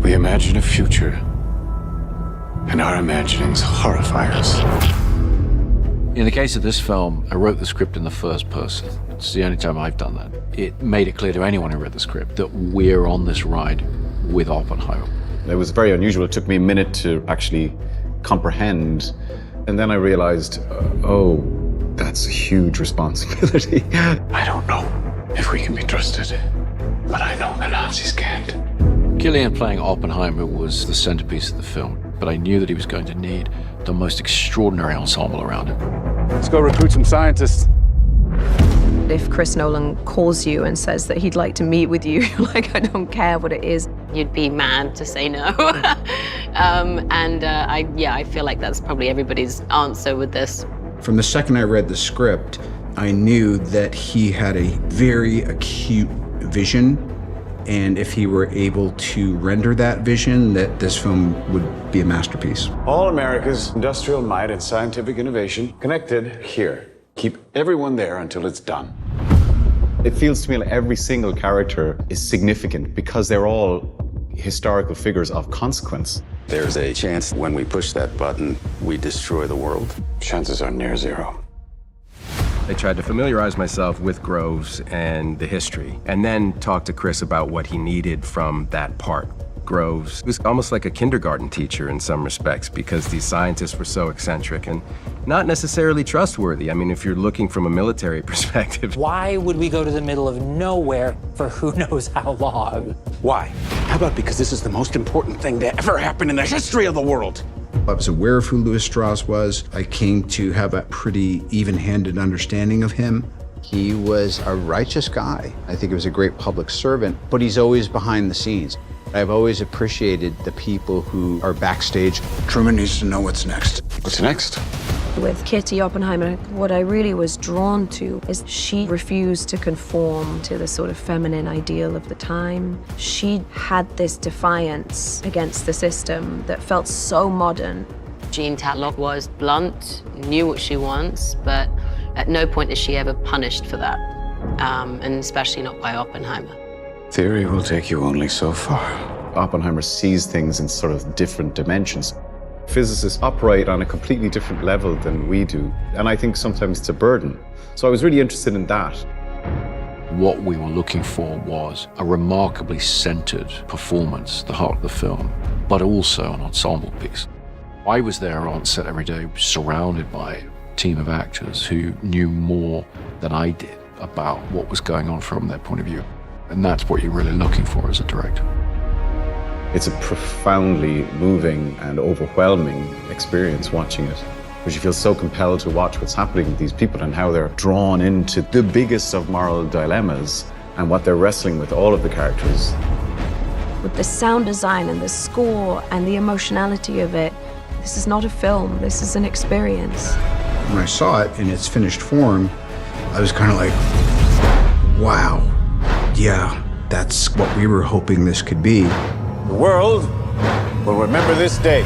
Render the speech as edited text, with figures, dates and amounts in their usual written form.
We imagine a future, and our imaginings horrify us. In the case of this film, I wrote the script in the first person. It's the only time I've done that. It made it clear to anyone who read the script that we're on this ride with Oppenheimer. It was very unusual. It took me a minute to actually comprehend. And then I realized, oh, that's a huge responsibility. I don't know if we can be trusted, but I know the Nazis can't. Cillian playing Oppenheimer was the centerpiece of the film, but I knew that he was going to need the most extraordinary ensemble around him. Let's go recruit some scientists. If Chris Nolan calls you and says that he'd like to meet with you, you're like, I don't care what it is. You'd be mad to say no. I feel like that's probably everybody's answer with this. From the second I read the script, I knew that he had a very acute vision, and if he were able to render that vision, that this film would be a masterpiece. All America's industrial might and scientific innovation connected here. Keep everyone there until it's done. It feels to me like every single character is significant because they're all historical figures of consequence. There's a chance when we push that button, we destroy the world. Chances are near zero. I tried to familiarize myself with Groves and the history, and then talk to Chris about what he needed from that part. Groves was almost like a kindergarten teacher in some respects because these scientists were so eccentric and not necessarily trustworthy. I mean, if you're looking from a military perspective. Why would we go to the middle of nowhere for who knows how long? Why? How about because this is the most important thing to ever happen in the history of the world? I was aware of who Louis Strauss was. I came to have a pretty even-handed understanding of him. He was a righteous guy. I think he was a great public servant, but he's always behind the scenes. I've always appreciated the people who are backstage. Truman needs to know what's next. What's next? With Kitty Oppenheimer, what I really was drawn to is she refused to conform to the sort of feminine ideal of the time. She had this defiance against the system that felt so modern. Jean Tatlock was blunt, knew what she wants, but at no point is she ever punished for that, and especially not by Oppenheimer. Theory will take you only so far. Oppenheimer sees things in sort of different dimensions. Physicists operate on a completely different level than we do, and I think sometimes it's a burden. So I was really interested in that. What we were looking for was a remarkably centered performance, the heart of the film, but also an ensemble piece. I was there on set every day, surrounded by a team of actors who knew more than I did about what was going on from their point of view. And that's what you're really looking for as a director. It's a profoundly moving and overwhelming experience watching it, because you feel so compelled to watch what's happening with these people and how they're drawn into the biggest of moral dilemmas and what they're wrestling with, all of the characters. With the sound design and the score and the emotionality of it, this is not a film, this is an experience. When I saw it in its finished form, I was kind of like, wow, yeah, that's what we were hoping this could be. The world will remember this day.